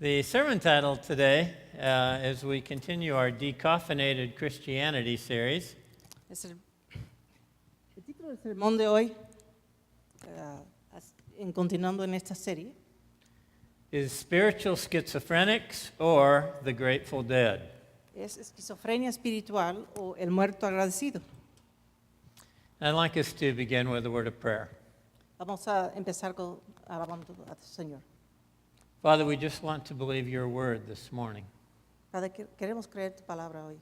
The sermon title today, as we continue our Decaffeinated Christianity series, Es el título del sermón de hoy, continuando en esta serie, is Spiritual Schizophrenics or the Grateful Dead? es esquizofrenia espiritual o el muerto agradecido. I'd like us to begin with a word of prayer. Vamos a empezar alabando al Señor. Father, we just want to believe your word this morning. Padre, queremos creer tu palabra hoy.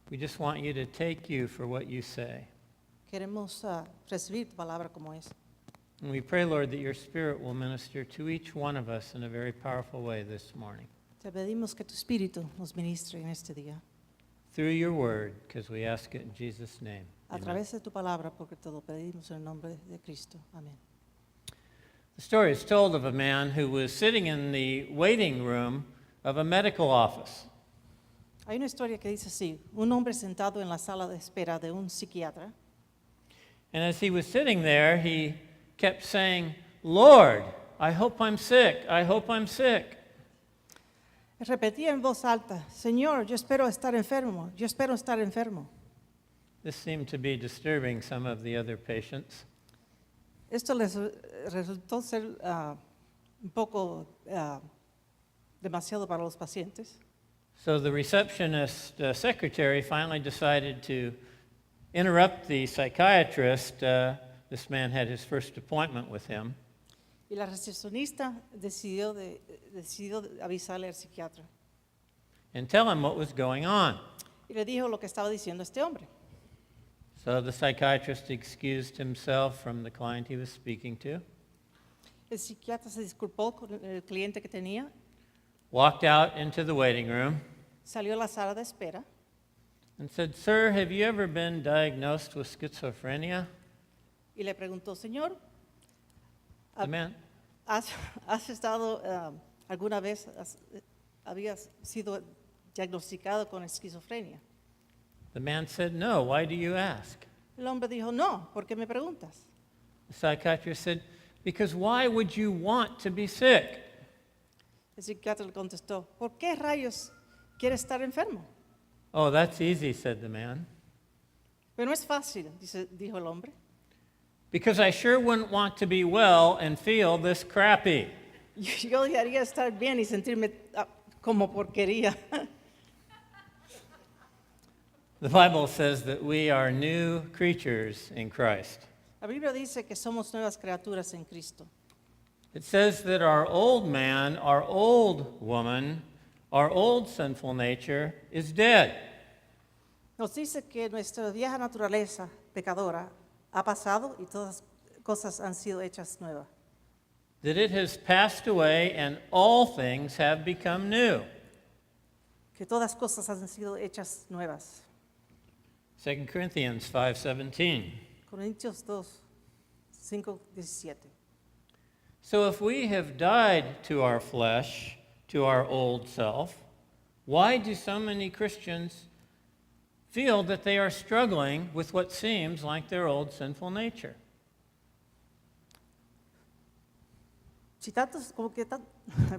We just want you to take you for what you say. Queremos recibir tu palabra como es. And we pray, Lord, that your Spirit will minister to each one of us in a very powerful way this morning. Te pedimos que tu Espíritu nos ministre en este día. Through your word, because we ask it in Jesus' name. A Amen. través de tu palabra, porque te lo pedimos en el nombre de Cristo. Amén. The story is told of a man who was sitting in the waiting room of a medical office. Hay una historia que dice así: un hombre sentado en la sala de espera de un psiquiatra. And as he was sitting there, he kept saying, Lord, I hope I'm sick. I hope I'm sick. Repetía en voz alta: Señor, yo espero estar enfermo, yo espero estar enfermo. This seemed to be disturbing some of the other patients. Esto les resultó ser un poco demasiado para los pacientes. So the receptionist secretary finally decided to interrupt the psychiatrist. This man had his first appointment with him. Y la recepcionista decidió avisarle al psiquiatra. And tell him what was going on. Y le dijo lo que estaba diciendo este hombre. So the psychiatrist excused himself from the client he was speaking to, El psiquiatra se disculpó con el cliente que tenía, walked out into the waiting room, salió a la sala de espera and said, Sir, have you ever been diagnosed with schizophrenia? y le preguntó: Señor, The man, ¿has estado alguna vez, habías sido diagnosticado con esquizofrenia? the man said, No, why do you ask? El hombre dijo: no, ¿por qué me preguntas? The psychiatrist said, Because why would you want to be sick? El psiquiatra le contestó: ¿por qué rayos quieres estar enfermo? Oh, that's easy, said the man. Pero no es fácil, dijo el hombre. Because I sure wouldn't want to be well and feel this crappy. Yo debería estar bien y sentirme como porquería. The Bible says that we are new creatures in Christ. La Biblia dice que somos nuevas criaturas en Cristo. It says that our old man, our old woman, our old sinful nature is dead. Nos dice que nuestra vieja naturaleza pecadora ha pasado y todas las cosas han sido hechas nuevas. That it has passed away and all things have become new. Que todas las cosas han sido hechas nuevas. 2 Corinthians 5:17. Corintios 2, 5, 17. So if we have died to our flesh, to our old self, why do so many Christians feel that they are struggling with what seems like their old sinful nature?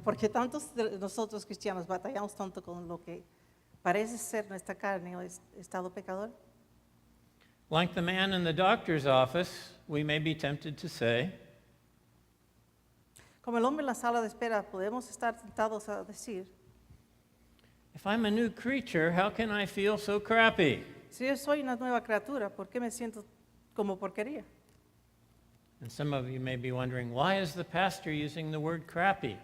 Porque tantos de nosotros cristianos batallamos tanto con lo que parece ser nuestra carne o estado pecador. Like the man in the doctor's office, we may be tempted to say, Como el hombre en la sala de espera, podemos estar tentados a decir: if I'm a new creature, how can I feel so crappy? si yo soy una nueva criatura, ¿por qué me siento como porquería? And some of you may be wondering, why is the pastor using the word crappy?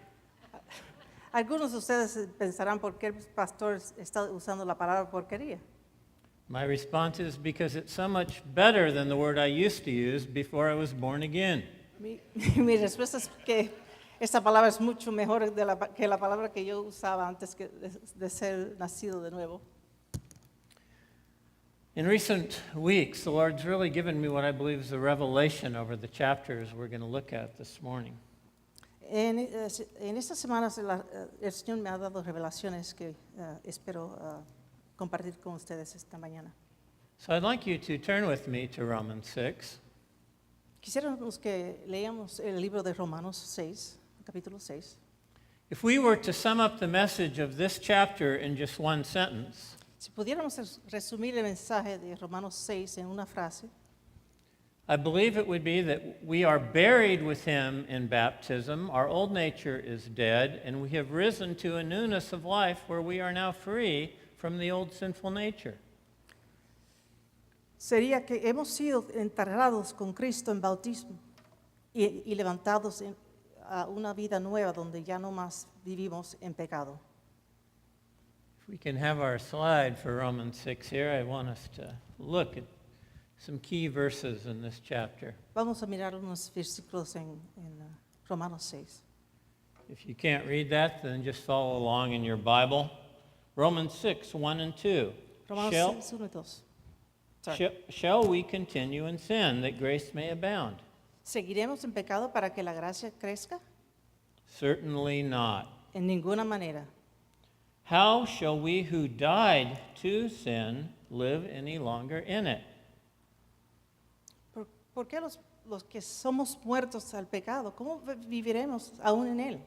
Algunos de ustedes pensarán: ¿por qué el pastor está usando la palabra porquería? My response is because it's so much better than the word I used to use before I was born again. Mi respuesta es que esta palabra es mucho mejor que la palabra que yo usaba antes de ser nacido de nuevo. In recent weeks, the Lord's really given me what I believe is a revelation over the chapters we're going to look at this morning. En estas semanas el Señor me ha dado revelaciones que espero compartir con ustedes esta mañana. So I'd like you to turn with me to Romans 6. Quisiéramos que leamos el libro de Romanos 6, capítulo 6. If we were to sum up the message of this chapter in just one sentence, Si pudiéramos resumir el mensaje de Romanos 6 en una frase, I believe it would be that we are buried with him in baptism, our old nature is dead, and we have risen to a newness of life where we are now free from the old sinful nature. sería que hemos sido enterrados con Cristo en bautismo y levantados a una vida nueva donde ya no más vivimos en pecado. If we can have our slide for Romans 6 here, I want us to look at some key verses in this chapter. Vamos a mirar unos versículos en Romanos 6. If you can't read that, then just follow along in your Bible. Romans 6, 1 and 2. Romanos 6, 1 y 2. Sorry. Shall we continue in sin that grace may abound? ¿Seguiremos en pecado para que la gracia crezca? Certainly not. En ninguna manera. How shall we who died to sin live any longer in it? ¿Por qué los que somos muertos al pecado, cómo viviremos aún en él?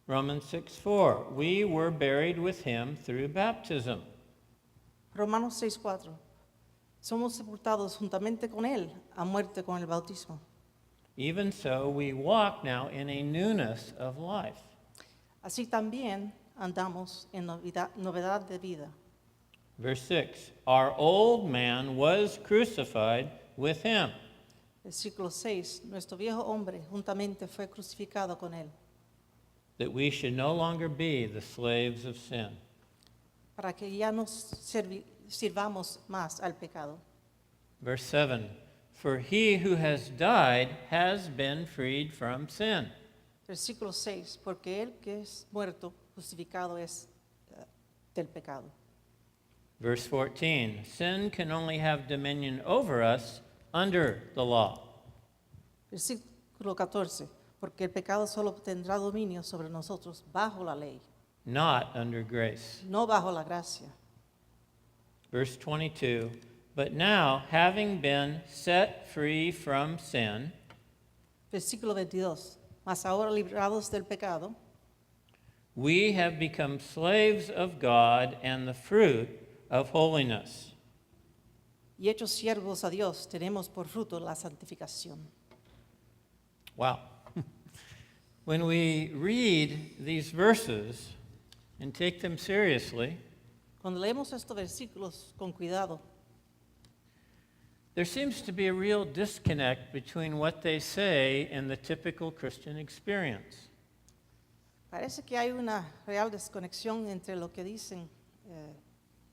Romans 6:4. We were buried with him through baptism. Romanos 6:4. Somos sepultados juntamente con él a muerte con el bautismo. Even so, we walk now in a newness of life. Así también andamos en novedad de vida. Verse 6. Our old man was crucified with him. Versículo 6. Nuestro viejo hombre juntamente fue crucificado con él, That we should no longer be the slaves of sin. para que ya no sirvamos más al pecado. Verse 7. For he who has died has been freed from sin. Versículo 6. Porque él que es muerto, justificado es del pecado. Verse 14. Sin can only have dominion over us under the law. Versículo 14. Porque el pecado solo tendrá dominio sobre nosotros bajo la ley, Not under grace. no bajo la gracia. Verse 22, but now, having been set free from sin, Versículo 22. Mas ahora librados del pecado, we have become slaves of God and the fruit of holiness. y hechos siervos a Dios, tenemos por fruto la santificación. Wow. When we read these verses and take them seriously, Cuando leemos estos versículos con cuidado, there seems to be a real disconnect between what they say and the typical Christian experience. parece que hay una real desconexión entre lo que dicen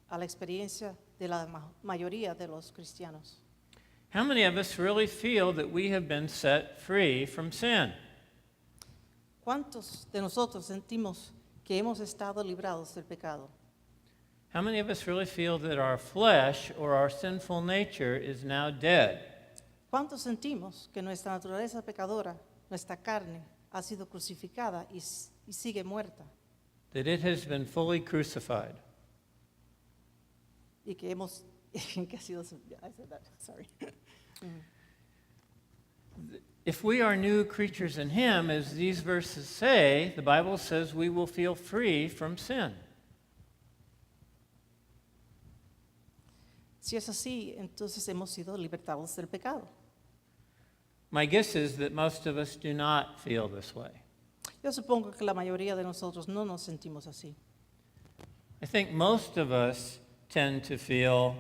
a la experiencia de la mayoría de los cristianos. How many of us really feel that we have been set free from sin? ¿Cuántos de nosotros sentimos que hemos estado librados del pecado? How many of us really feel that our flesh or our sinful nature is now dead? ¿Cuántos sentimos que nuestra naturaleza pecadora, nuestra carne, ha sido crucificada y sigue muerta? That it has been fully crucified? Y que hemos, que ha sido, I said that, sorry. If we are new creatures in Him, as these verses say, the Bible says we will feel free from sin. Si es así, entonces hemos sido libertados del pecado. My guess is that most of us do not feel this way. Yo supongo que la mayoría de nosotros no nos sentimos así. I think most of us tend to feel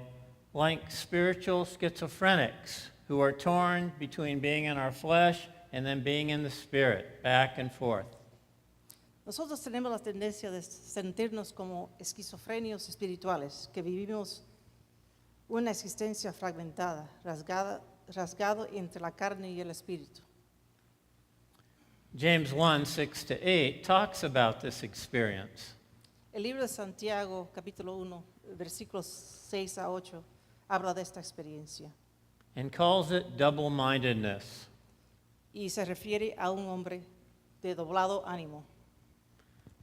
like spiritual schizophrenics who are torn between being in our flesh and then being in the spirit, back and forth. Nosotros tenemos la tendencia de sentirnos como esquizofrenios espirituales, que vivimos una existencia fragmentada, rasgado entre la carne y el espíritu. James 1, 6-8 talks about this experience. El libro de Santiago, capítulo 1, versículos 6 a 8, habla de esta experiencia And calls it double-mindedness. y se refiere a un hombre de doblado ánimo.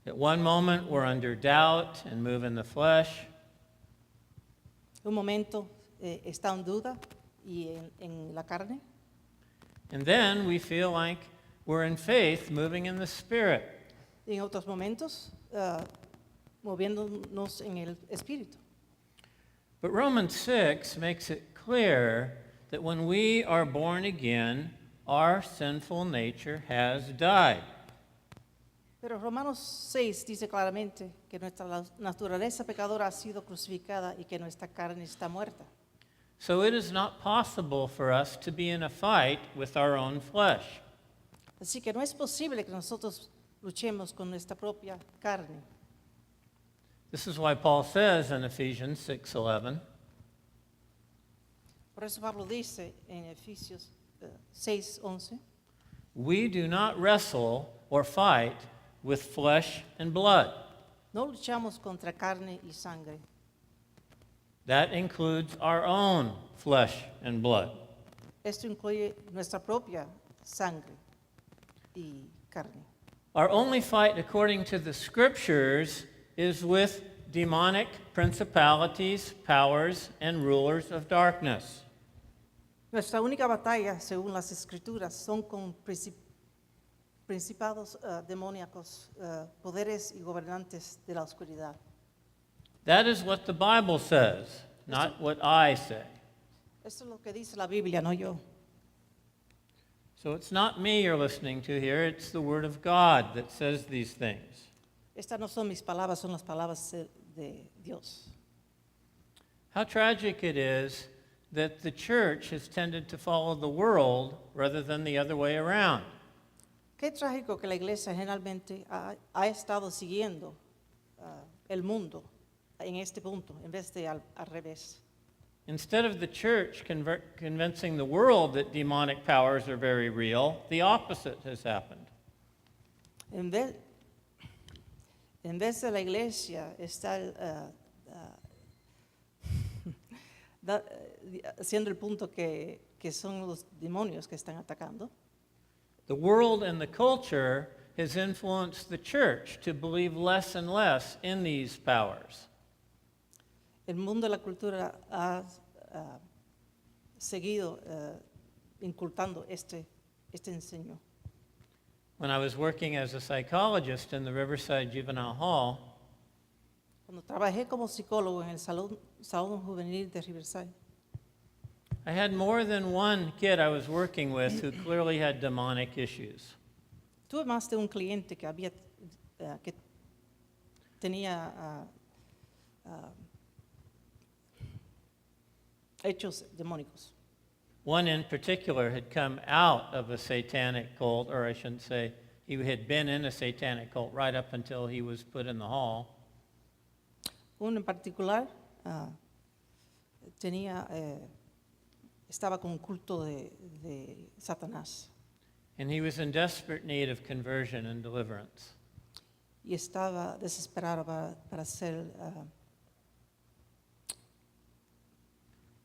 At one moment we're under doubt and move in the flesh. Un momento está en duda y en la carne, And then we feel like we're in faith moving in the spirit. y en otros momentos moviéndonos en el espíritu. But Romans 6 makes it clear that when we are born again, our sinful nature has died. Pero Romanos 6 dice claramente que nuestra naturaleza pecadora ha sido crucificada y que nuestra carne está muerta. So it is not possible for us to be in a fight with our own flesh. Así que no es posible que nosotros luchemos con nuestra propia carne. This is why Paul says in Ephesians 6:11, Por eso Pablo dice en Efesios 6:11, we do not wrestle or fight with flesh and blood. no luchamos contra carne y sangre. That includes our own flesh and blood. Esto incluye nuestra propia sangre y carne. Our only fight, according to the scriptures, is with demonic principalities, powers, and rulers of darkness. Nuestra única batalla, según las Escrituras, son con principados demoníacos, poderes y gobernantes de la oscuridad. That is what the Bible says, not what I say. Esto es lo que dice la Biblia, no yo. So it's not me you're listening to here, it's the Word of God that says these things. Estas no son mis palabras, son las palabras de Dios. How tragic it is that the church has tended to follow the world rather than the other way around. Qué trágico que la iglesia generalmente ha estado siguiendo el mundo en este punto, en vez de al revés. Instead of the church convincing the world that demonic powers are very real, the opposite has happened. En vez de la iglesia estar haciendo el punto que son los demonios que están atacando, The world and the culture has influenced the church to believe less and less in these powers. el mundo de la cultura ha seguido incultando este enseño. When I was working as a psychologist in the Riverside Juvenile Hall, Cuando trabajé como psicólogo en el Salón Juvenil de Riverside, I had more than one kid I was working with who clearly had demonic issues. tuve más de un cliente que tenía hechos demónicos. One in particular had come out of a satanic cult, or I shouldn't say, he had been in a satanic cult right up until he was put in the hall. Uno en particular estaba con un culto de Satanás And he was in desperate need of conversion and deliverance. y estaba desesperado para ser.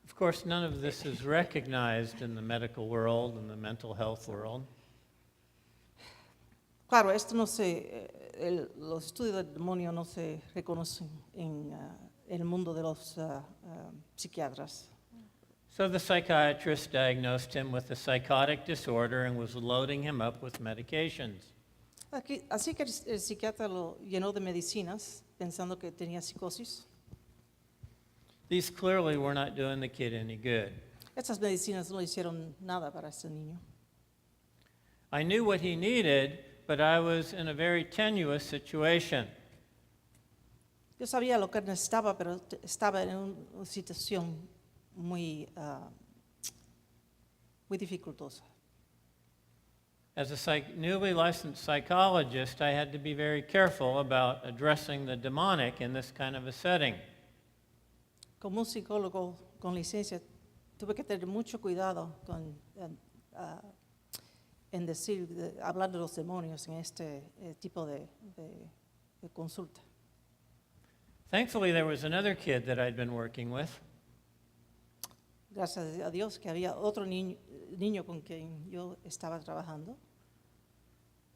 Of course, none of this is recognized in the medical world and the mental health world. Claro, esto no los estudios del demonio no se reconocen en el mundo de los psiquiatras. So the psychiatrist diagnosed him with a psychotic disorder and was loading him up with medications. Así que el psiquiatra lo llenó de medicinas pensando que tenía psicosis. These clearly were not doing the kid any good. Estas medicinas no hicieron nada para este niño. I knew what he needed, but I was in a very tenuous situation. Yo sabía lo que necesitaba, pero estaba en una situación muy dificultosa. As a newly licensed psychologist, I had to be very careful about addressing the demonic in this kind of a setting. Como un psicólogo con licencia, tuve que tener mucho cuidado en hablar de los demonios en este tipo de consulta. Thankfully, there was another kid that I'd been working with Gracias a Dios que había otro niño con quien yo estaba trabajando,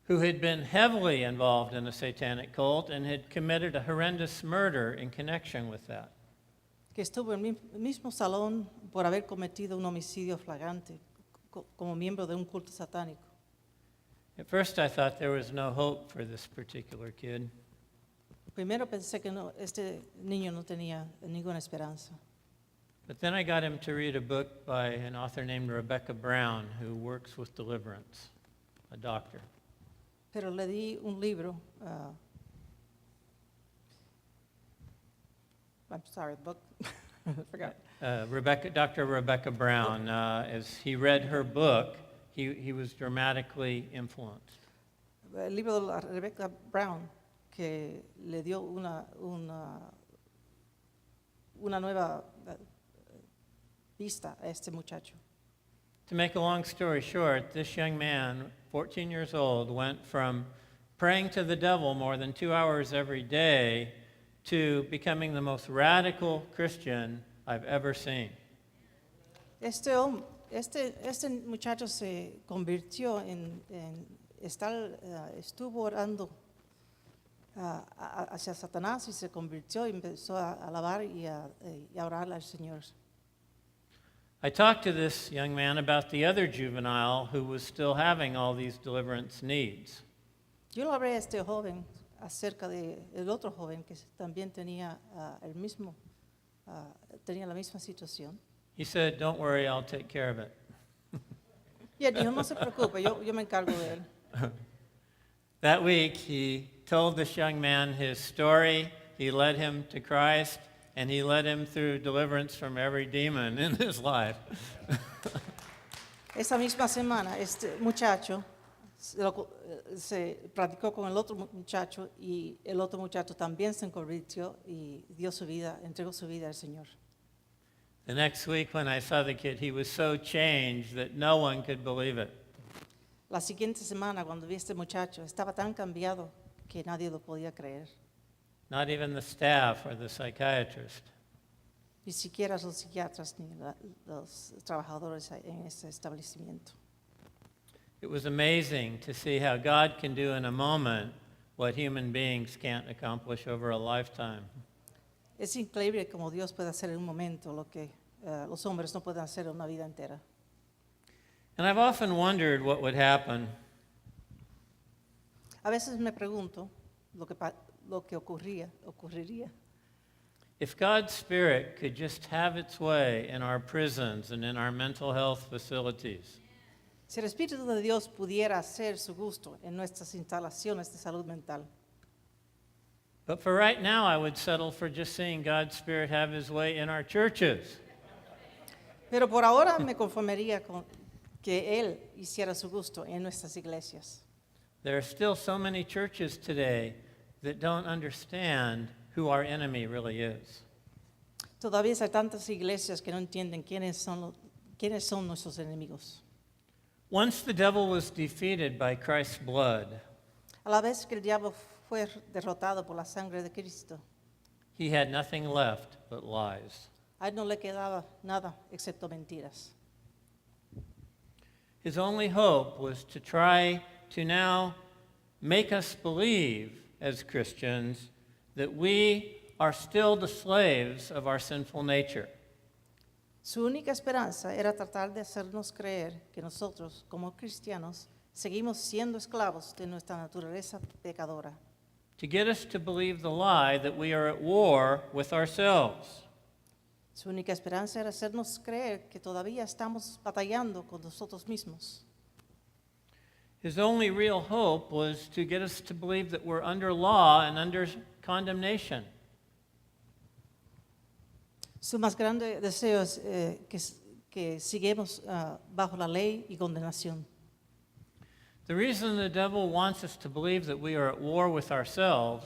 who had been heavily involved in a satanic cult and had committed a horrendous murder in connection with that. que estuvo en el mismo salón por haber cometido un homicidio flagrante como miembro de un culto satánico. At first, I thought there was no hope for this particular kid. Primero pensé que no, este niño no tenía ninguna esperanza. But then I got him to read a book by an author named Rebecca Brown, who works with deliverance, a doctor. Pero le di un libro, I'm sorry, book, I forgot. Dr. Rebecca Brown, as he read her book, he was dramatically influenced. El libro de la Rebecca Brown, que le dio una nueva vista a este muchacho. To make a long story short, this young man, 14 years old, went from praying to the devil more than 2 hours every day to becoming the most radical Christian I've ever seen. Este muchacho se convirtió estuvo orando hacia Satanás y se convirtió y empezó a alabar y a orar al Señor. I talked to this young man about the other juvenile who was still having all these deliverance needs. Yo le hablé a este joven acerca de el otro joven que también tenía tenía la misma situación. He said, "Don't worry, I'll take care of it." Y él dijo, no se preocupe, yo me encargo de él. That week, he told this young man his story. He led him to Christ, and he led him through deliverance from every demon in his life. Esa misma semana, este muchacho se practicó con el otro muchacho y el otro muchacho también se convirtió y entregó su vida al Señor. The next week, when I saw the kid, he was so changed that no one could believe it. La siguiente semana, cuando vi a este muchacho, estaba tan cambiado que nadie lo podía creer. Not even the staff or the psychiatrist. Ni siquiera los psiquiatras ni los trabajadores en ese establecimiento. It was amazing to see how God can do in a moment what human beings can't accomplish over a lifetime. Es increíble como Dios puede hacer en un momento lo que los hombres no pueden hacer en una vida entera. And I've often wondered what would happen A veces me pregunto lo que ocurriría if God's Spirit could just have its way in our prisons and in our mental health facilities. si el Espíritu de Dios pudiera hacer su gusto en nuestras instalaciones de salud mental. But for right now, I would settle for just seeing God's Spirit have his way in our churches. Pero por ahora me conformaría con que Él hiciera su gusto en nuestras iglesias. There are still so many churches today that don't understand who our enemy really is. Todavía hay tantas iglesias que no entienden quiénes son nuestros enemigos. Once the devil was defeated by Christ's blood, A la vez que el diablo fue derrotado por la sangre de Cristo, he had nothing left but lies. a él no le quedaba nada excepto mentiras. His only hope was to try to now make us believe as Christians that we are still the slaves of our sinful nature. Su única esperanza era tratar de hacernos creer que nosotros, como cristianos, seguimos siendo esclavos de nuestra naturaleza pecadora. To get us to believe the lie that we are at war with ourselves. Su única esperanza era hacernos creer que todavía estamos batallando con nosotros mismos. His only real hope was to get us to believe that we're under law and under condemnation. Su más grande deseo es que sigamos bajo la ley y condenación. The reason the devil wants us to believe that we are at war with ourselves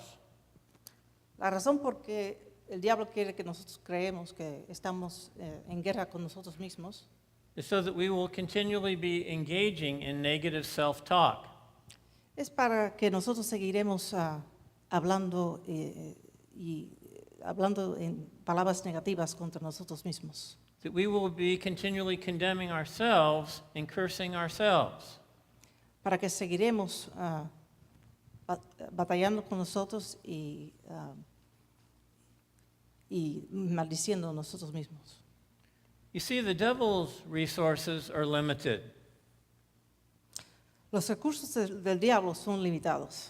La razón por qué el diablo quiere que nosotros creemos que estamos en guerra con nosotros mismos is so that we will continually be engaging in negative self-talk. es para que nosotros seguiremos hablando en palabras negativas contra nosotros mismos. That we will be continually condemning ourselves and cursing ourselves. Para que seguiremos batallando con nosotros y maldiciendo a nosotros mismos. You see, the devil's resources are limited. Los recursos del diablo son limitados.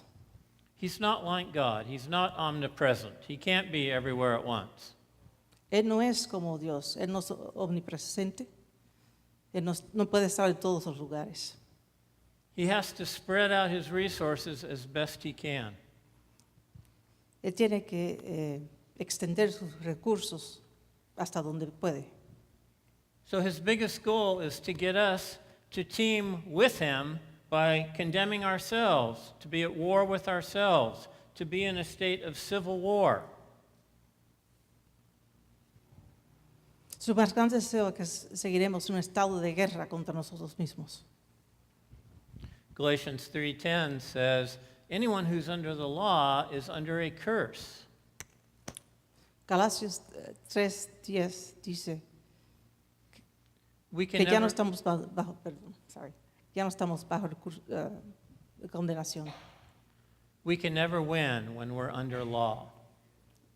He's not like God. He's not omnipresent. He can't be everywhere at once. Él no es como Dios, Él no es omnipresente, Él no puede estar en todos los lugares. He has to spread out his resources as best he can. Él tiene que extender sus recursos hasta donde puede. So his biggest goal is to get us to team with him by condemning ourselves, to be at war with ourselves, to be in a state of civil war. Su más grande deseo es que seguiremos un estado de guerra contra nosotros mismos. Galatians 3:10 says, anyone who's under the law is under a curse. Galacias 3:10 dice We can que ya no never, estamos ya no estamos bajo condenación. we can never win when we're under law.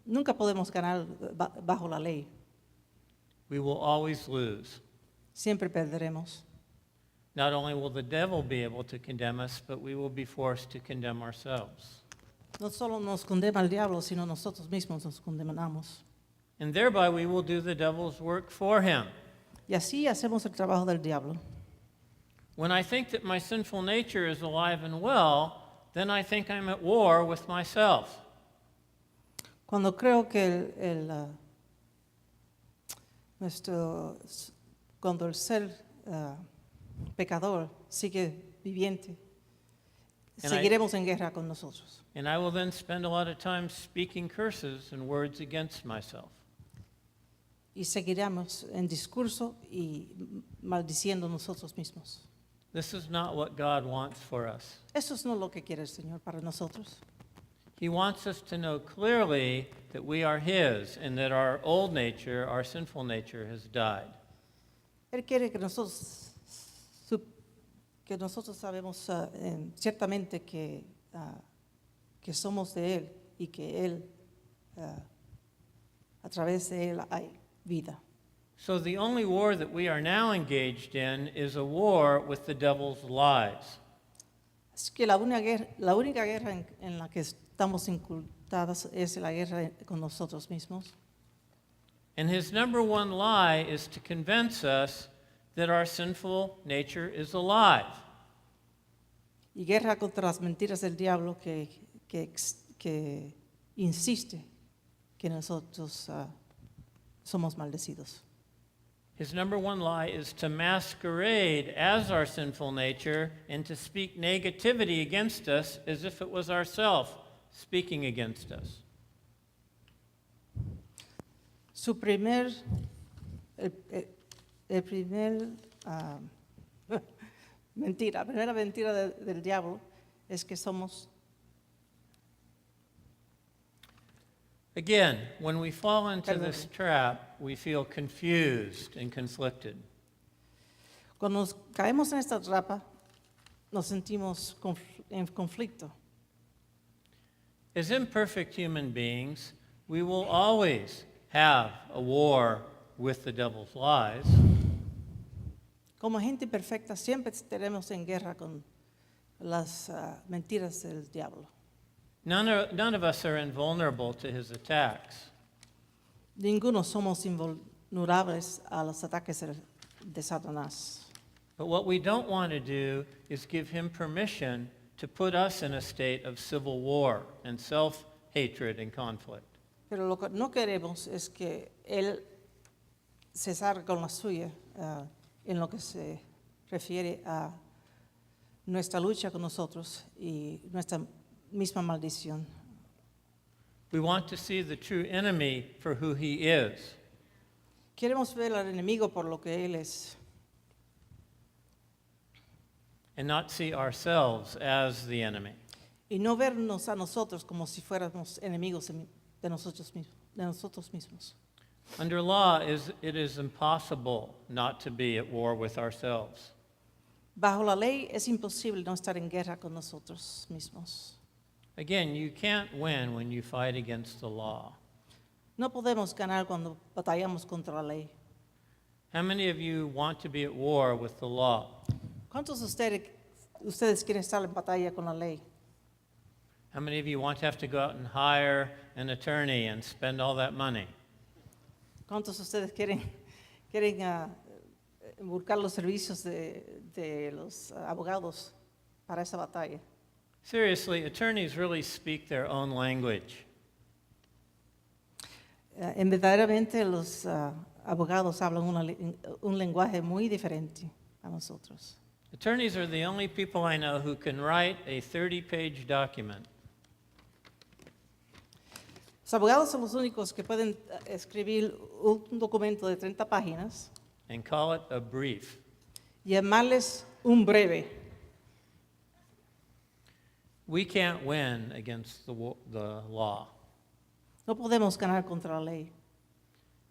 Nunca podemos ganar bajo la ley. We will always lose. Siempre perderemos. Not only will the devil be able to condemn us, but we will be forced to condemn ourselves. No solo nos condena el diablo, sino nosotros mismos nos condenamos. And thereby we will do the devil's work for him. Y así hacemos el trabajo del diablo. When I think that my sinful nature is alive and well, then I think I'm at war with myself. Cuando creo que cuando el ser pecador sigue viviente, And seguiremos en guerra con nosotros. And I will then spend a lot of time speaking curses and words against myself. Y seguiremos en discurso y maldiciendo nosotros mismos. This is not what God wants for us. Eso es no lo que quiere el Señor para nosotros. He wants us to know clearly that we are His and that our old nature, our sinful nature, has died. Él quiere que nosotros sabemos ciertamente que somos de Él y que Él, a través de Él hay vida. So the only war that we are now engaged in is a war with the devil's lies. Así que la única guerra en la que estamos incultadas es la guerra con nosotros mismos. And his number one lie is to convince us that our sinful nature is alive. Y guerra contra las mentiras del diablo que insiste que nosotros somos maldecidos. His number one lie is to masquerade as our sinful nature and to speak negativity against us as if it was ourself speaking against us. El primer la primera mentira del diablo es que somos. Again, when we fall into this trap, we feel confused and conflicted. Cuando nos caemos en esta trampa, nos sentimos en conflicto. As imperfect human beings, we will always have a war with the devil's lies. Como gente perfecta, siempre estaremos en guerra con las mentiras del diablo. None of us are invulnerable to his attacks. Ninguno somos invulnerables a los ataques de Satanás. But what we don't want to do is give him permission to put us in a state of civil war and self-hatred and conflict. Pero lo que no queremos es que él se salga con la suya en lo que se refiere a nuestra lucha con nosotros y nuestra misma maldición. We want to see the true enemy for who he is. Queremos ver al enemigo por lo que él es And not see ourselves as the enemy. y no vernos a nosotros como si fuéramos enemigos de nosotros mismos. Under law, it is impossible not to be at war with ourselves. Bajo la ley es imposible no estar en guerra con nosotros mismos. Again, you can't win when you fight against the law. No podemos ganar cuando batallamos contra la ley. How many of you want to be at war with the law? ¿Cuántos de ustedes ustedes quieren estar en batalla con la ley? How many of you want to have to go out and hire an attorney and spend all that money? ¿Cuántos de ustedes quieren buscar los servicios de los abogados para esa batalla? Seriously, attorneys really speak their own language. Verdaderamente los abogados hablan un lenguaje muy diferente a nosotros. Attorneys are the only people I know who can write a 30-page document Los abogados son los únicos que pueden escribir un documento de 30 páginas and call it a brief. y llamarles un breve. We can't win against the law. No podemos ganar contra la ley.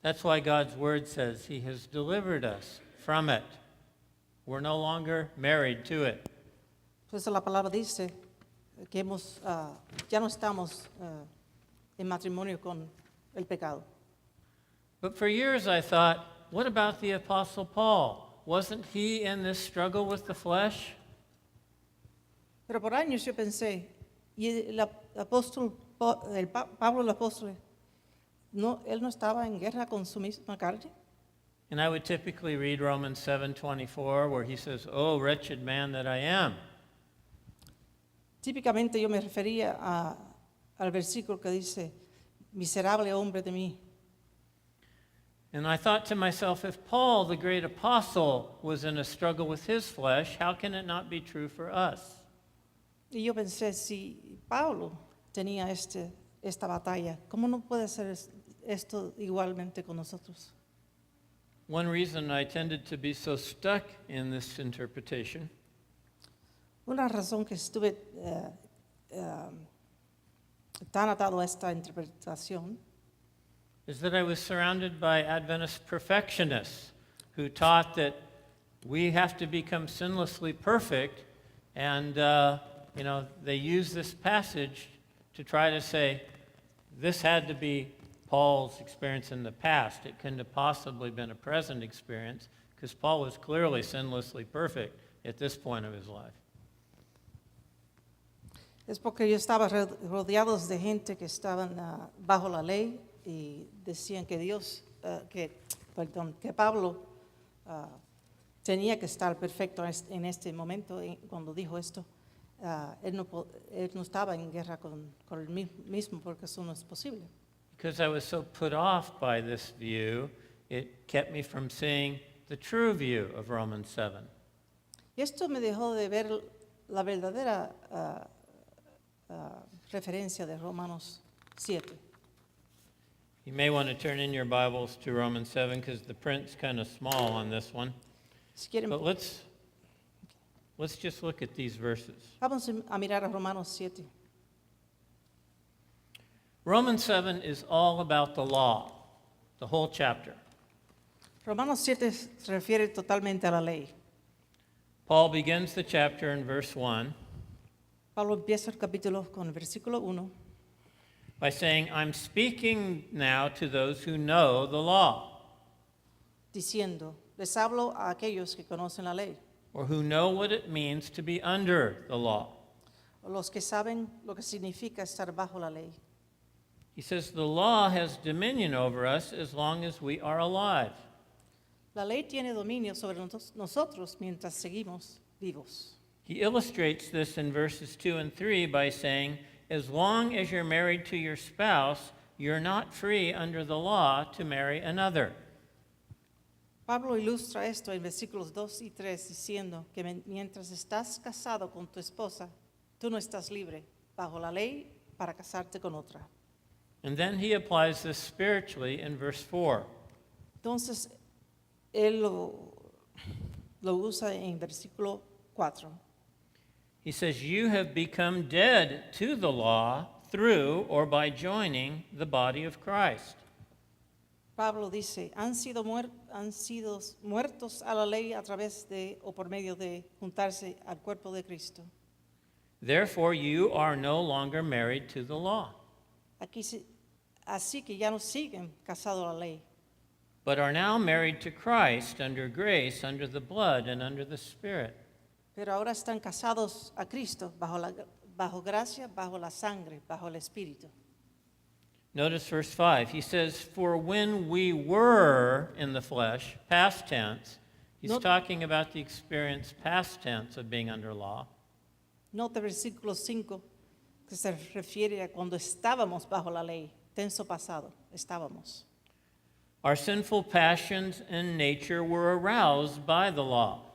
That's why God's word says he has delivered us from it. We're no longer married to it. Pues la palabra dice que ya no estamos en matrimonio con el pecado. But for years I thought, what about the Apostle Paul? Wasn't he in this struggle with the flesh? Pero por años yo pensé, y el apóstol, Pablo el apóstol, él no estaba en guerra con su misma carne. And I would typically read Romans 7:24, where he says, "Oh, wretched man that I am." Típicamente yo me refería al versículo que dice, miserable hombre de mí. And I thought to myself, if Paul, the great apostle, was in a struggle with his flesh, how can it not be true for us? Y yo pensé, si Pablo tenía esta batalla, ¿cómo no puede ser esto igualmente con nosotros? One reason I tended to be so stuck in this interpretation Una razón que estuve tan atado a esta interpretación is that I was surrounded by Adventist perfectionists who taught that we have to become sinlessly perfect, and they use this passage to try to say this had to be Paul's experience in the past. It couldn't have possibly been a present experience because Paul was clearly sinlessly perfect at this point of his life. Es porque yo estaba rodeados de gente que estaban bajo la ley y decían que que Pablo tenía que estar perfecto en este momento. Cuando dijo esto, él no estaba en guerra con el mismo porque eso no es posible. Because I was so put off by this view, it kept me from seeing the true view of Romans 7. Y esto me dejó de ver la verdadera referencia de Romanos 7. You may want to turn in your Bibles to Romans 7 because the print's kind of small on this one. Si quieren, But let's just look at these verses. vamos a mirar a Romanos 7. Romans 7 is all about the law, the whole chapter. Romanos 7 se refiere totalmente a la ley. Paul begins the chapter in verse 1 Pablo empieza el capítulo con el versículo 1 by saying, I'm speaking now to those who know the law, diciendo, les hablo a aquellos que conocen la ley, or who know what it means to be under the law. o los que saben lo que significa estar bajo la ley. He says the law has dominion over us as long as we are alive. La ley tiene dominio sobre nosotros mientras seguimos vivos. He illustrates this in verses 2 and 3 by saying, as long as you're married to your spouse, you're not free under the law to marry another. Pablo ilustra esto en versículos 2 y 3 diciendo que mientras estás casado con tu esposa, tú no estás libre bajo la ley para casarte con otra. And then he applies this spiritually in verse 4. Entonces, él lo usa en versículo 4. He says, you have become dead to the law through or by joining the body of Christ. Pablo dice, han sido muertos a la ley a través de o por medio de juntarse al cuerpo de Cristo. Therefore, you are no longer married to the law, Así que ya no siguen casados a la ley, but are now married to Christ under grace, under the blood, and under the Spirit. pero ahora están casados a Cristo bajo gracia, bajo la sangre, bajo el Espíritu. Notice verse 5. He says, "For when we were in the flesh," past tense, he's Not- talking about the experience past tense of being under law. Note versículo 5, que se refiere a cuando estábamos bajo la ley, tenso pasado, estábamos. Our sinful passions and nature were aroused by the law.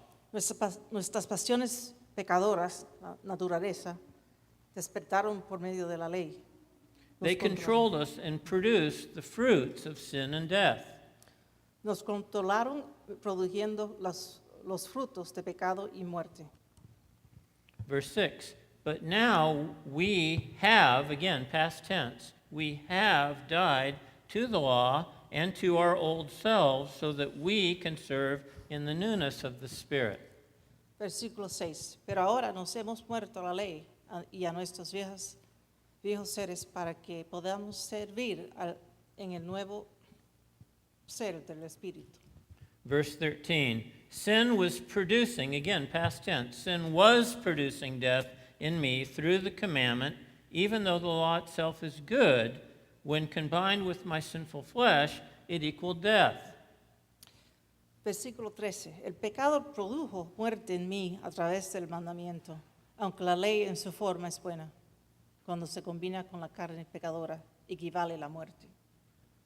Nuestras pasiones pecadoras, la naturaleza, despertaron por medio de la ley. They Nos controlled us and produced the fruits of sin and death. Nos controlaron produciendo los frutos de pecado y muerte. Verse 6. But now we have, again, past tense, we have died to the law and to our old selves so that we can serve in the newness of the Spirit. Versículo 6. Pero ahora nos hemos muerto a la ley y a nuestros viejos seres para que podamos servir en el nuevo ser del Espíritu. Verse 13. Sin was producing, again, past tense, sin was producing death in me through the commandment, even though the law itself is good. When combined with my sinful flesh, it equaled death. Versículo 13. El pecado produjo muerte en mí a través del mandamiento, aunque la ley en su forma es buena. Cuando se combina con la carne pecadora, equivale a la muerte.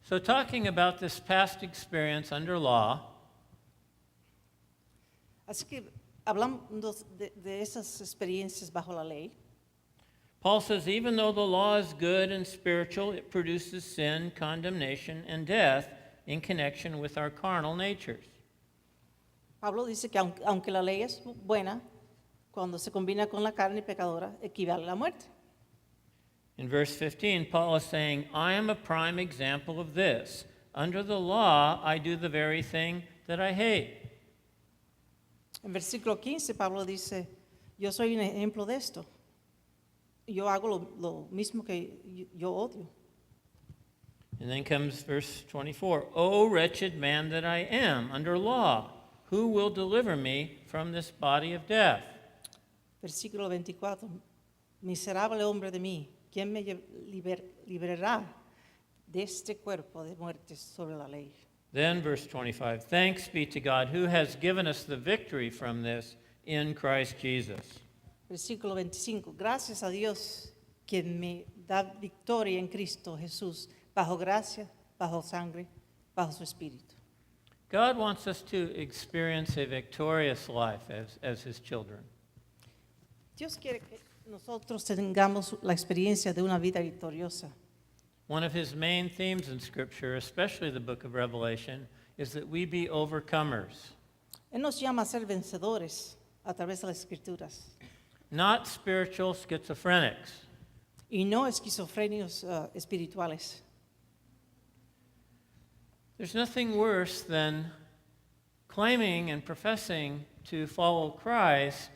So, talking about this past experience under law, Así que hablando de esas experiencias bajo la ley, Paul says, even though the law is good and spiritual, it produces sin, condemnation, and death in connection with our carnal natures. Pablo dice que aunque la ley es buena, cuando se combina con la carne pecadora, equivale a la muerte. In verse 15, Paul is saying, I am a prime example of this. Under the law, I do the very thing that I hate. En versículo 15, Pablo dice, yo soy un ejemplo de esto. Yo hago lo mismo que yo odio. And then comes verse 24. O wretched man that I am, under law, who will deliver me from this body of death? Versículo 24. Miserable hombre de mí, ¿quién me liberará de este cuerpo de muerte sobre la ley? Then verse 25. Thanks be to God who has given us the victory from this in Christ Jesus. Versículo 25. Gracias a Dios, quien me da victoria en Cristo Jesús, bajo gracia, bajo sangre, bajo su espíritu. God wants us to experience a victorious life as his children. Dios quiere que nosotros tengamos la experiencia de una vida victoriosa. One of his main themes in Scripture, especially the book of Revelation, is that we be overcomers, Él nos llama a ser vencedores a través de las Escrituras not spiritual schizophrenics. y no esquizofrenios espirituales. There's nothing worse than claiming and professing to follow Christ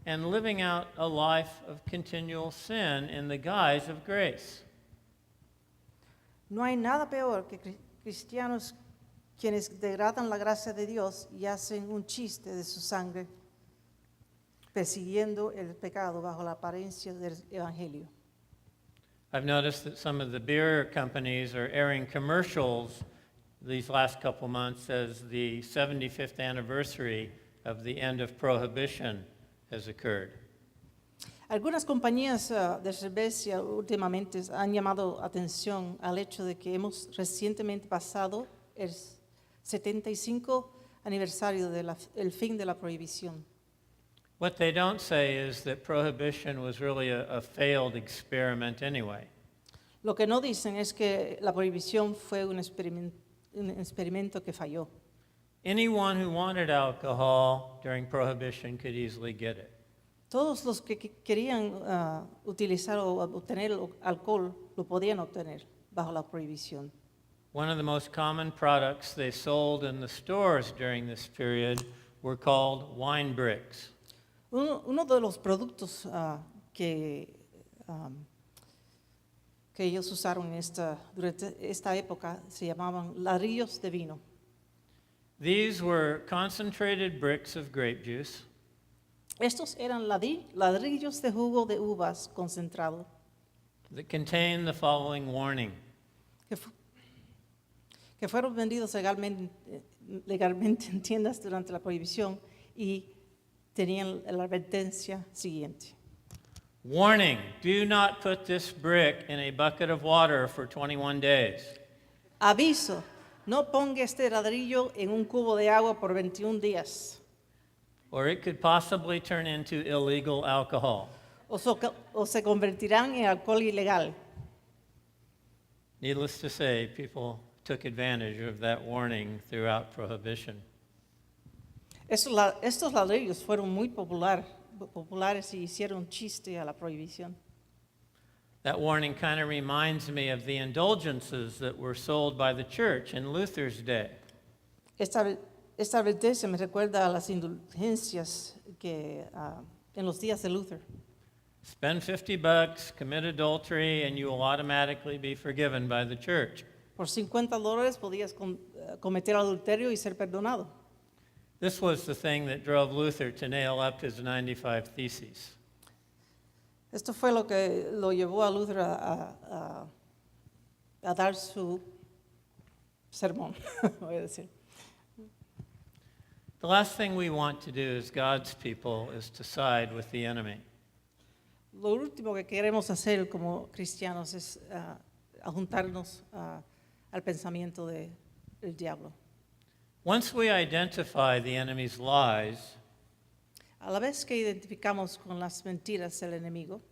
and living out a life of continual sin in the guise of grace. No hay nada peor que cristianos quienes degradan la gracia de Dios y hacen un chiste de su sangre, persiguiendo el pecado bajo la apariencia del Evangelio. I've noticed that some of the beer companies are airing commercials these last couple months as the 75th anniversary of the end of Prohibition has occurred. Algunas compañías de cerveza últimamente han llamado atención al hecho de que hemos recientemente pasado el 75 aniversario del fin de la prohibición. What they don't say is that Prohibition was really a failed experiment anyway. Lo que no dicen es que la prohibición fue un experimento que falló. Anyone who wanted alcohol during Prohibition could easily get it. Todos los que querían utilizar o obtener alcohol lo podían obtener bajo la prohibición. One of the most common products they sold in the stores during this period were called wine bricks. Uno de los productos que ellos usaron durante esta época se llamaban ladrillos de vino. These were concentrated bricks of grape juice. Estos eran ladrillos de jugo de uvas concentrado that contain the following warning. que, que fueron vendidos legalmente en tiendas durante la prohibición y tenían la advertencia siguiente. Warning, do not put this brick in a bucket of water for 21 days. Aviso, no ponga este ladrillo en un cubo de agua por 21 días. Or it could possibly turn into illegal alcohol. O se convertirán en alcohol ilegal. Needless to say, people took advantage of that warning throughout Prohibition. Estos ladrillos fueron muy populares y hicieron chiste a la prohibición. That warning kind of reminds me of the indulgences that were sold by the church in Luther's day. Esta advertencia me recuerda a las indulgencias que en los días de Luther. Spend $50, commit adultery, and you will automatically be forgiven by the church. Por $50 podías cometer adulterio y ser perdonado. This was the thing that drove Luther to nail up his 95 Theses. Esto fue lo que lo llevó a Luther a dar su sermón, voy a decir. The last thing we want to do as God's people is to side with the enemy. Lo último que queremos hacer como cristianos es juntarnos al pensamiento del diablo. Once we identify the enemy's lies, A la vez que identificamos con las mentiras del enemigo,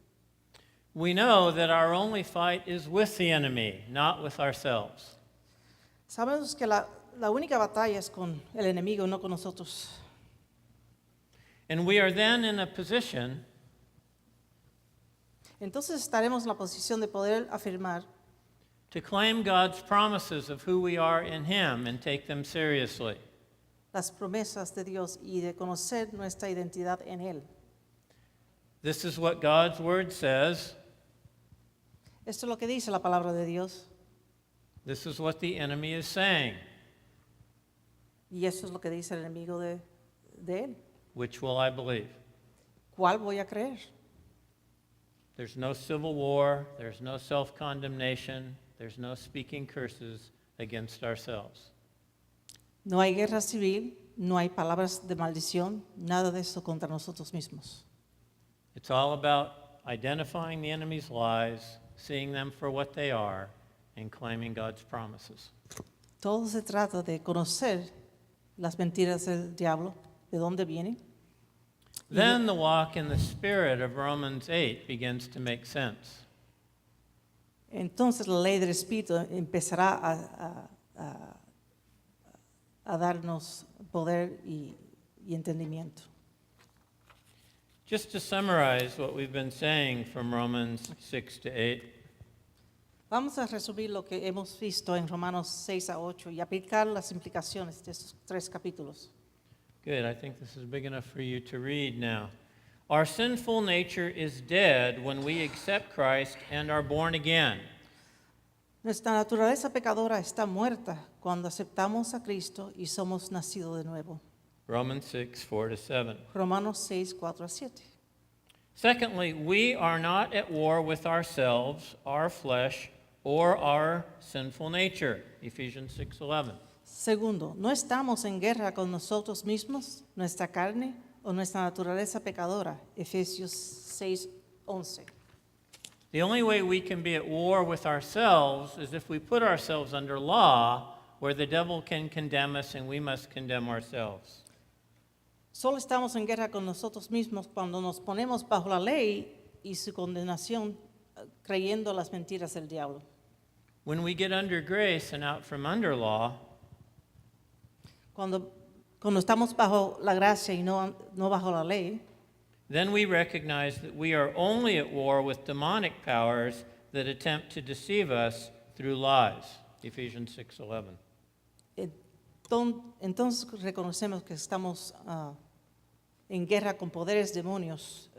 we know that our only fight is with the enemy, not with ourselves. sabemos que la única batalla es con el enemigo, no con nosotros. And we are then in a position Entonces estaremos en la posición de poder afirmar to claim God's promises of who we are in Him and take them seriously. las promesas de Dios y de conocer nuestra identidad en Él. This is what God's Word says. Esto es lo que dice la palabra de Dios This is what the enemy is saying. y eso es lo que dice el enemigo de Él. Which will I believe? ¿Cuál voy a creer? There's no civil war, there's no self-condemnation, there's no speaking curses against ourselves. No hay guerra civil, no hay palabras de maldición, nada de eso contra nosotros mismos. It's all about identifying the enemy's lies, seeing them for what they are, and claiming God's promises. Todo se trata de conocer las mentiras del diablo, de dónde vienen. Then the walk in the spirit of Romans 8 begins to make sense. Entonces la ley del Espíritu empezará a darnos poder y entendimiento. Just to summarize what we've been saying from Romans 6 to 8, Vamos a resumir lo que hemos visto en Romanos 6 a 8 y aplicar las implicaciones de estos 3 capítulos. good, I think this is big enough for you to read now. Our sinful nature is dead when we accept Christ and are born again. Nuestra naturaleza pecadora está muerta cuando aceptamos a Cristo y somos nacidos de nuevo. Romans 6, 4 to 7. Romanos 6, 4 a 7. Secondly, we are not at war with ourselves, our flesh, or our sinful nature. Ephesians 6:11. Segundo, no estamos en guerra con nosotros mismos, nuestra carne o nuestra naturaleza pecadora. Efesios 6, 11. The only way we can be at war with ourselves is if we put ourselves under law, where the devil can condemn us and we must condemn ourselves. Solo estamos en guerra con nosotros mismos cuando nos ponemos bajo la ley y su condenación, creyendo las mentiras del diablo. When we get under grace and out from under law, Cuando estamos bajo la gracia y no bajo la ley, then we recognize that we are only at war with demonic powers that attempt to deceive us through lies. Ephesians 6:11. entonces reconocemos que estamos en guerra con poderes demónicos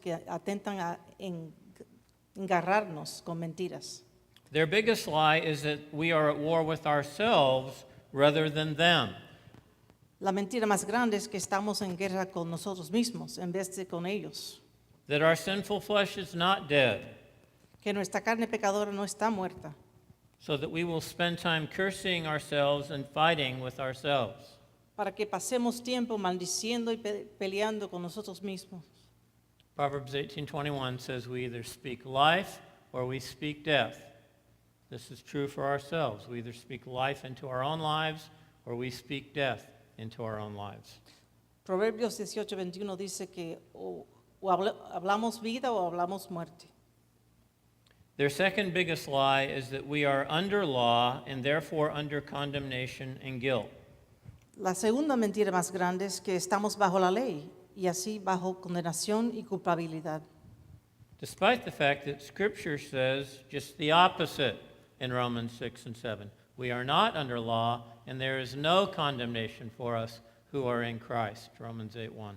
que atentan a engarrarnos con mentiras. Their biggest lie is that we are at war with ourselves rather than them. La mentira más grande es que estamos en guerra con nosotros mismos en vez de con ellos. That our sinful flesh is not dead, Que nuestra carne pecadora no está muerta. so that we will spend time cursing ourselves and fighting with ourselves. Para que pasemos tiempo maldiciendo y peleando con nosotros mismos. Proverbs 18:21 says we either speak life or we speak death. This is true for ourselves. We either speak life into our own lives or we speak death into our own lives. Proverbios 18:21 dice que o hablamos vida o hablamos muerte. Their second biggest lie is that we are under law and therefore under condemnation and guilt. La segunda mentira más grande es que estamos bajo la ley y así bajo condenación y culpabilidad. Despite the fact that Scripture says just the opposite in Romans 6 and 7. We are not under law, and there is no condemnation for us who are in Christ. Romans 8:1.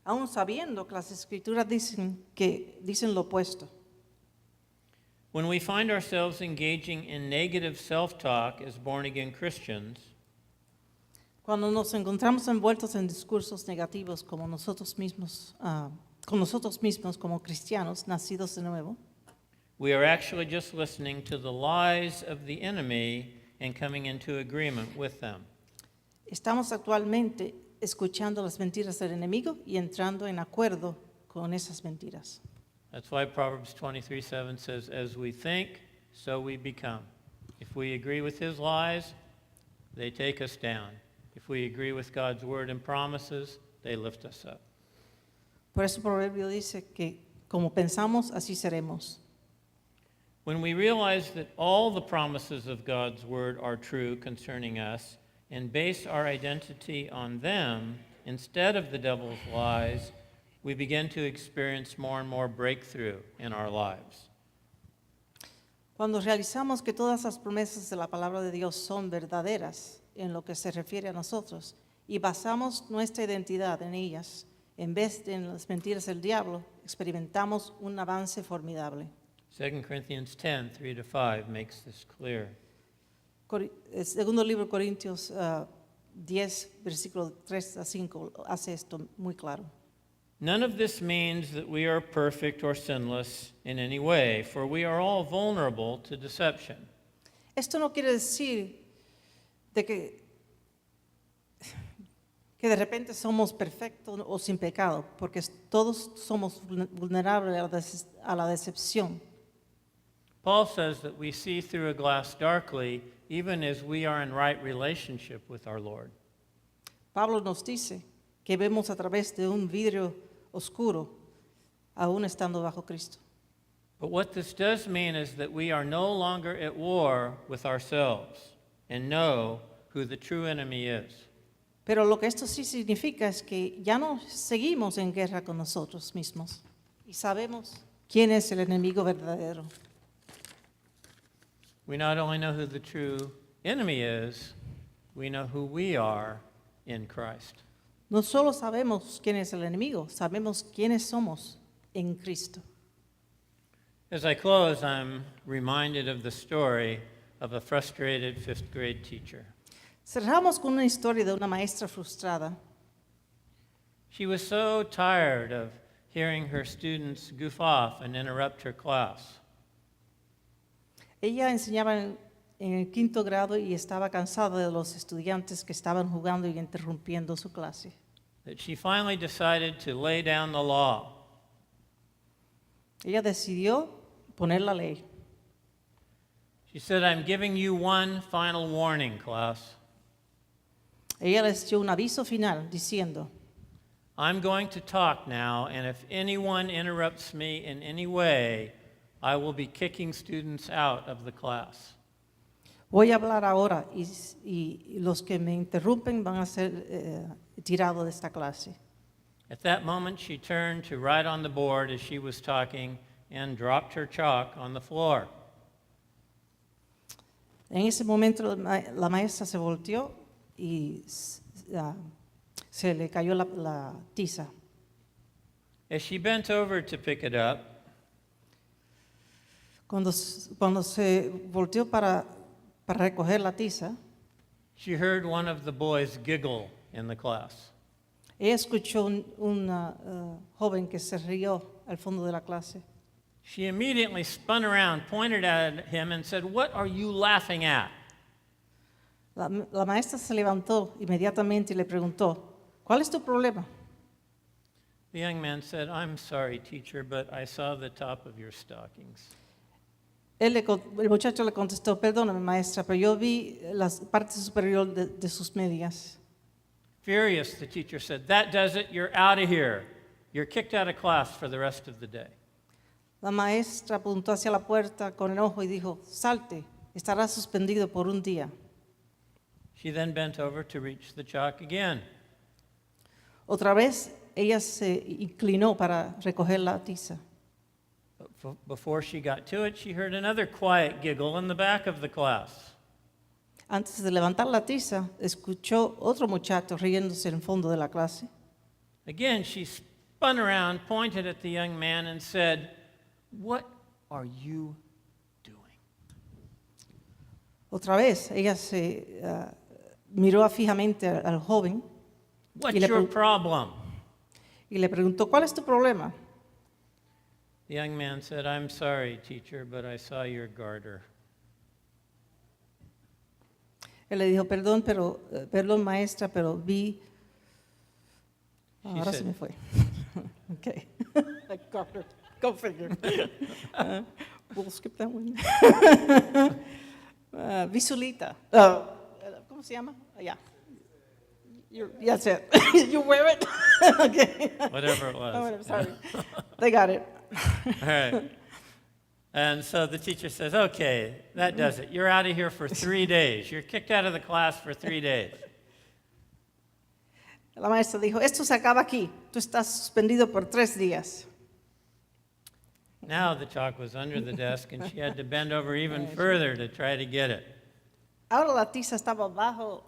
Aún sabiendo que las escrituras dicen lo opuesto. When we find ourselves engaging in negative self-talk as born-again Christians, Cuando nos encontramos envueltos en discursos negativos como nosotros mismos, con nosotros mismos como cristianos nacidos de nuevo, we are actually just listening to the lies of the enemy and coming into agreement with them. estamos actualmente escuchando las mentiras del enemigo y entrando en acuerdo con esas mentiras. That's why Proverbs 23:7 says, as we think, so we become. If we agree with his lies, they take us down. If we agree with God's word and promises, they lift us up. Por eso el proverbio dice que como pensamos, así seremos. When we realize that all the promises of God's word are true concerning us and base our identity on them instead of the devil's lies, we begin to experience more and more breakthrough in our lives. Cuando realizamos que todas las promesas de la palabra de Dios son verdaderas en lo que se refiere a nosotros y basamos nuestra identidad en ellas, en vez de en las mentiras del diablo, experimentamos un avance formidable. 2 Corinthians 10:3-5 makes this clear. El segundo libro de Corintios 10, versículo 3 a 5, hace esto muy claro. None of this means that we are perfect or sinless in any way, for we are all vulnerable to deception. Esto no quiere decir de que de repente somos perfectos o sin pecado, porque todos somos vulnerables a la decepción. Paul says that we see through a glass darkly, even as we are in right relationship with our Lord. Pablo nos dice que vemos a través de un vidrio oscuro, aún estando bajo Cristo. But what this does mean is that we are no longer at war with ourselves and know who the true enemy is. Pero lo que esto sí significa es que ya no seguimos en guerra con nosotros mismos y sabemos quién es el enemigo verdadero. We not only know who the true enemy is, we know who we are in Christ. No solo sabemos quién es el enemigo, sabemos quiénes somos en Cristo. As I close, I'm reminded of the story of a frustrated fifth grade teacher. Cerramos con una historia de una maestra frustrada. She was so tired of hearing her students goof off and interrupt her class. Ella enseñaba en el 5º grado y estaba cansada de los estudiantes que estaban jugando y interrumpiendo su clase. That she finally decided to lay down the law. Ella decidió poner la ley. She said, I'm giving you one final warning, class. Ella les dio un aviso final diciendo, I'm going to talk now, and if anyone interrupts me in any way, I will be kicking students out of the class. voy a hablar ahora y los que me interrumpen van a ser tirados de esta clase. At that moment, she turned to write on the board as she was talking and dropped her chalk on the floor. En ese momento la maestra se volteó y se le cayó la tiza. As she bent over to pick it up, Cuando se volteó para recoger la tiza, she heard one of the boys giggle in the class. Ella escuchó una joven que se rió al fondo de la clase. She immediately spun around, pointed at him, and said, "What are you laughing at?" La maestra se levantó inmediatamente y le preguntó, ¿cuál es tu problema? The young man said, "I'm sorry, teacher, but I saw the top of your stockings." El muchacho le contestó, perdóname maestra, pero yo vi la parte superior de sus medias. Furious, the teacher said, "That does it. You're out of here. You're kicked out of class for the rest of the day." La maestra apuntó hacia la puerta con enojo y dijo, salte, estarás suspendido por un día. She then bent over to reach the chalk again. Otra vez ella se inclinó para recoger la tiza. But before she got to it, she heard another quiet giggle in the back of the class. Antes de levantar la tiza, escuchó otro muchacho riéndose en el fondo de la clase. Again, she spun around, pointed at the young man, and said, "What are you doing?" Otra vez ella se miró fijamente al joven What's Y le your pregun- problem? y le preguntó, ¿cuál es tu problema? The young man said, "I'm sorry, teacher, but I saw your garter." Él le dijo, perdón maestra, pero vi... Ahora se said- me fue. Okay. Go figure. We'll skip that one. Visulita. ¿Cómo se llama? Yeah. That's it. You wear it? Okay. Whatever it Oh, was. I'm sorry. They got it. All right. And so the teacher says, "Okay, that does it. You're out of here for 3 days. You're kicked out of the class for 3 days." La maestra dijo, esto se acaba aquí. Tú estás suspendido por 3 días. Now the chalk was under the desk, and she had to bend over even further to try to get it. Ahora la tiza estaba bajo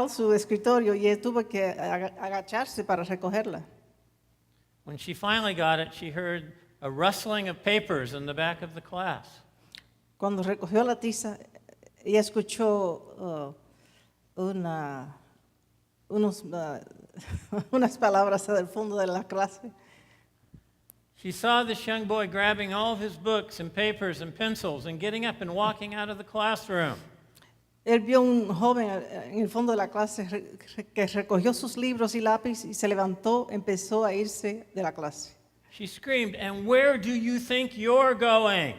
su escritorio y él tuvo que agacharse para recogerla. When she finally got it, she heard a rustling of papers in the back of the class. Cuando recogió la tiza, ella escuchó unas palabras del fondo de la clase. She saw this young boy grabbing all of his books and papers and pencils and getting up and walking out of the classroom. Él vio un joven en el fondo de la clase que recogió sus libros y lápiz y se levantó, empezó a irse de la clase. She screamed, "And where do you think you're going?"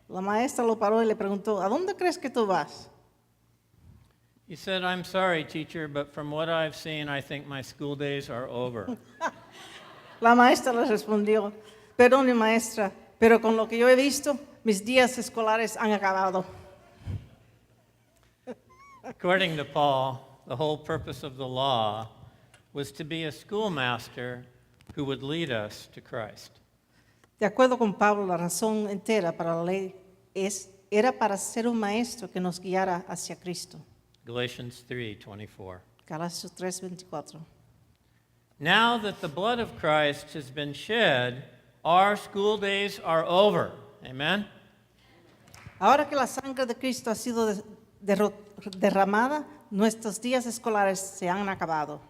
La maestra lo paró y le preguntó, ¿a dónde crees que tú vas? He said, "I'm sorry, teacher, but from what I've seen, I think my school days are over." La maestra le respondió, perdone maestra, pero con lo que yo he visto, mis días escolares han acabado. According to Paul, the whole purpose of the law was to be a schoolmaster who would lead us to Christ. De acuerdo con Pablo, la razón entera para la ley era para ser un maestro que nos guiara hacia Cristo. Galatians 3:24. Galacios 3:24. Now that the blood of Christ has been shed, our school days are over. Amen? Ahora que la sangre de Cristo ha sido derramada, nuestros días escolares se han acabado.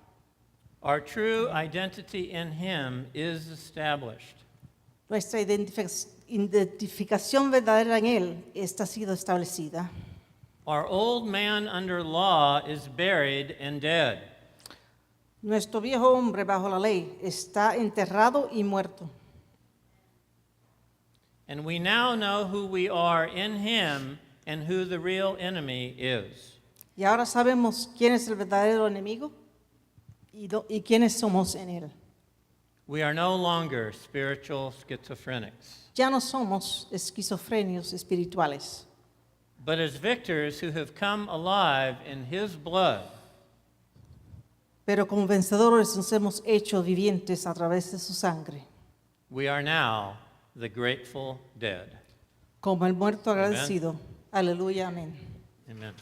Our true identity in Him is established. Nuestra identificación verdadera en Él está sido establecida. Our old man under law is buried and dead. Nuestro viejo hombre bajo la ley está enterrado y muerto. And we now know who we are in Him and who the real enemy is. Y ahora sabemos quién es el verdadero enemigo y quiénes somos en Él. We are no longer spiritual schizophrenics, Ya no somos esquizofrenios espirituales, but as victors who have come alive in His blood. pero como vencedores nos hemos hecho vivientes a través de su sangre, We are now the grateful dead. como el muerto agradecido. Aleluya, amén. Amen.